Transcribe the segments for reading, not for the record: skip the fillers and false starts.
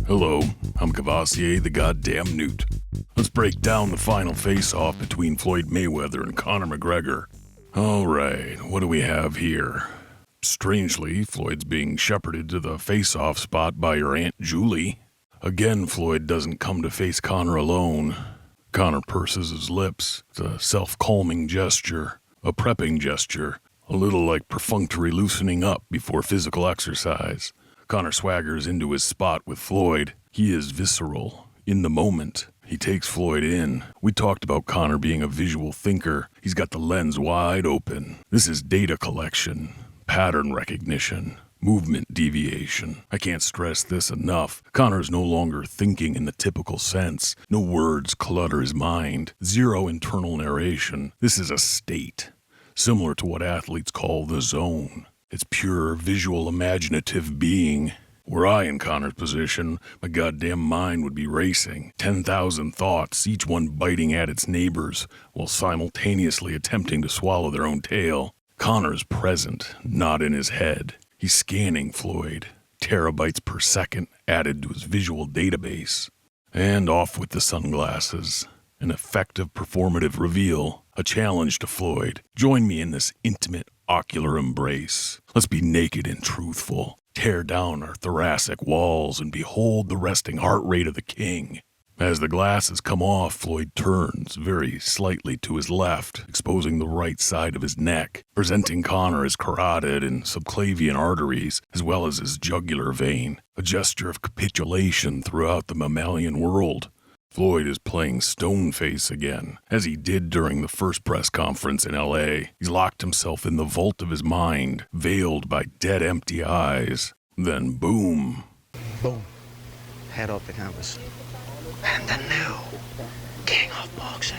Hello, I'm Cavassier the goddamn Newt. Let's break down the final face-off between Floyd Mayweather and Conor McGregor. Alright, what do we have here? Strangely, Floyd's being shepherded to the face-off spot by your Aunt Julie. Again, Floyd doesn't come to face Conor alone. Conor purses his lips. It's a self-calming gesture, a prepping gesture, a little like perfunctory loosening up before physical exercise. Conor swaggers into his spot with Floyd. He is visceral, in the moment. He takes Floyd in. We talked about Conor being a visual thinker. He's got the lens wide open. This is data collection, pattern recognition, movement deviation. I can't stress this enough. Conor's no longer thinking in the typical sense. No words clutter his mind. Zero internal narration. This is a state, similar to what athletes call the zone. It's pure visual imaginative being. Were I in Conor's position, my goddamn mind would be racing. 10,000 thoughts, each one biting at its neighbors, while simultaneously attempting to swallow their own tail. Conor's present, not in his head. He's scanning Floyd. Terabytes per second added to his visual database. And off with the sunglasses. An effective performative reveal. A challenge to Floyd. Join me in this intimate ocular embrace. Let's be naked and truthful. Tear down our thoracic walls and behold the resting heart rate of the king. As the glasses come off, Floyd turns very slightly to his left, exposing the right side of his neck, presenting Conor his carotid and subclavian arteries, as well as his jugular vein, a gesture of capitulation throughout the mammalian world. Floyd is playing stone face again, as he did during the first press conference in L.A. He's locked himself in the vault of his mind, veiled by dead empty eyes. Then boom. Boom. Head off the canvas. And the new king of boxing.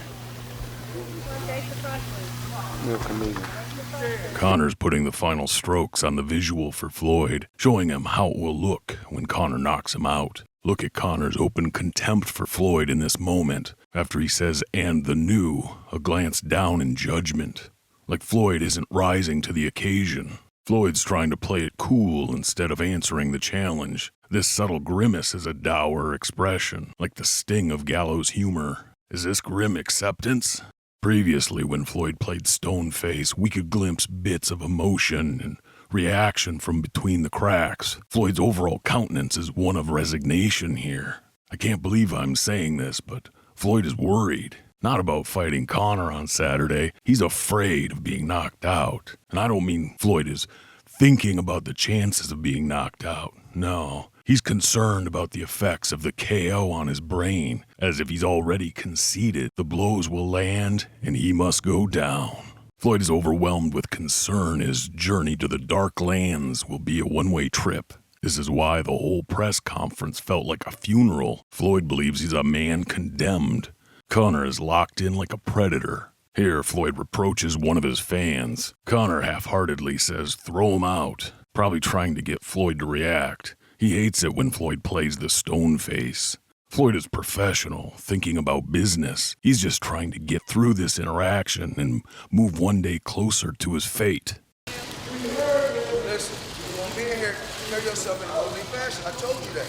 Conor's putting the final strokes on the visual for Floyd, showing him how it will look when Conor knocks him out. Look at Conor's open contempt for Floyd in this moment, after he says, "and the new," a glance down in judgment. Like Floyd isn't rising to the occasion. Floyd's trying to play it cool instead of answering the challenge. This subtle grimace is a dour expression, like the sting of gallows humor. Is this grim acceptance? Previously, when Floyd played Stoneface, we could glimpse bits of emotion and reaction from between the cracks. Floyd's overall countenance is one of resignation here. I can't believe I'm saying this, but Floyd is worried. Not about fighting Conor on Saturday. He's afraid of being knocked out. And I don't mean Floyd is thinking about the chances of being knocked out. No. He's concerned about the effects of the KO on his brain, as if he's already conceded the blows will land and he must go down. Floyd is overwhelmed with concern. His journey to the dark lands will be a one-way trip. This is why the whole press conference felt like a funeral. Floyd believes he's a man condemned. Conor is locked in like a predator. Here, Floyd reproaches one of his fans. Conor half-heartedly says, "Throw him out," probably trying to get Floyd to react. He hates it when Floyd plays the stone face. Floyd is professional, thinking about business. He's just trying to get through this interaction and move one day closer to his fate. Listen, you won't be in here. Carry yourself in a holy fashion. I told you that.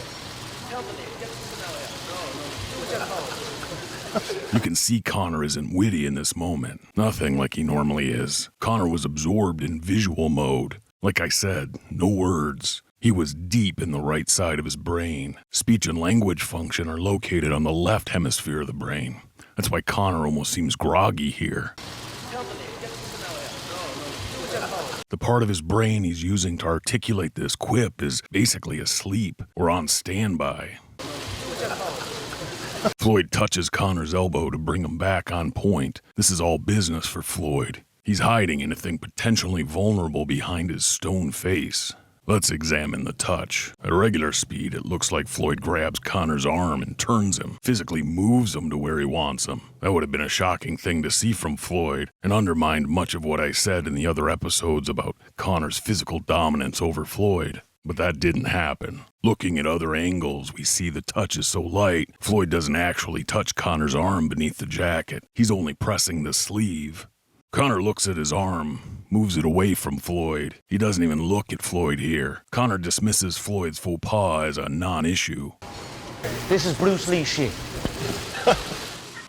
You can see Conor isn't witty in this moment. Nothing like he normally is. Conor was absorbed in visual mode. Like I said, no words. He was deep in the right side of his brain. Speech and language function are located on the left hemisphere of the brain. That's why Conor almost seems groggy here. The part of his brain he's using to articulate this quip is basically asleep or on standby. Floyd touches Conor's elbow to bring him back on point. This is all business for Floyd. He's hiding anything potentially vulnerable behind his stone face. Let's examine the touch. At regular speed, it looks like Floyd grabs Conor's arm and turns him, physically moves him to where he wants him. That would have been a shocking thing to see from Floyd, and undermined much of what I said in the other episodes about Conor's physical dominance over Floyd. But that didn't happen. Looking at other angles, we see the touch is so light, Floyd doesn't actually touch Conor's arm beneath the jacket. He's only pressing the sleeve. Conor looks at his arm, moves it away from Floyd. He doesn't even look at Floyd here. Conor dismisses Floyd's faux pas as a non-issue. This is Bruce Lee shit.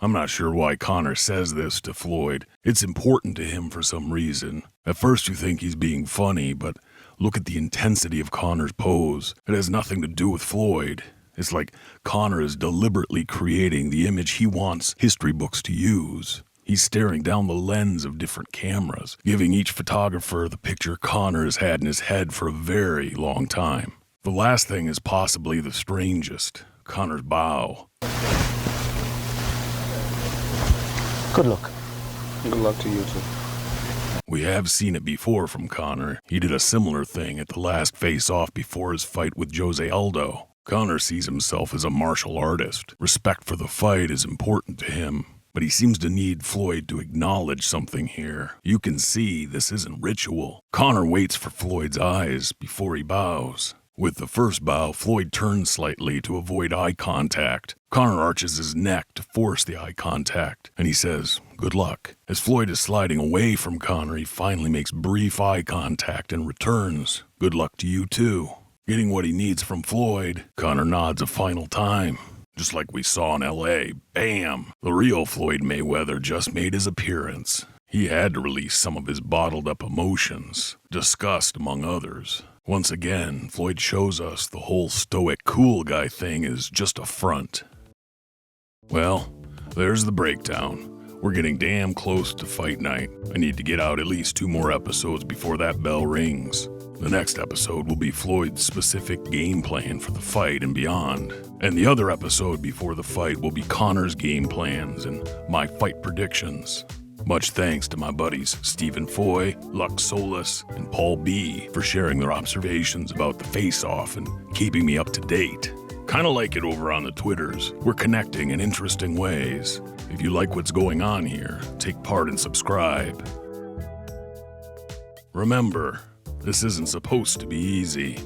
I'm not sure why Conor says this to Floyd. It's important to him for some reason. At first you think he's being funny, but look at the intensity of Conor's pose. It has nothing to do with Floyd. It's like Conor is deliberately creating the image he wants history books to use. He's staring down the lens of different cameras, giving each photographer the picture Conor has had in his head for a very long time. The last thing is possibly the strangest, Conor's bow. Good luck. Good luck to you too. We have seen it before from Conor. He did a similar thing at the last face-off before his fight with Jose Aldo. Conor sees himself as a martial artist. Respect for the fight is important to him, but he seems to need Floyd to acknowledge something here. You can see this isn't ritual. Conor waits for Floyd's eyes before he bows. With the first bow, Floyd turns slightly to avoid eye contact. Conor arches his neck to force the eye contact, and he says, "Good luck." As Floyd is sliding away from Conor, he finally makes brief eye contact and returns. "Good luck to you too." Getting what he needs from Floyd, Conor nods a final time. Just like we saw in LA, bam! The real Floyd Mayweather just made his appearance. He had to release some of his bottled up emotions, disgust among others. Once again, Floyd shows us the whole stoic cool guy thing is just a front. Well, there's the breakdown. We're getting damn close to fight night. I need to get out at least 2 more episodes before that bell rings. The next episode will be Floyd's specific game plan for the fight and beyond. And the other episode before the fight will be Conor's game plans and my fight predictions. Much thanks to my buddies Stephen Foy, Lux Solis, and Paul B. for sharing their observations about the face-off and keeping me up to date. Kinda like it over on the Twitters. We're connecting in interesting ways. If you like what's going on here, take part and subscribe. Remember, this isn't supposed to be easy.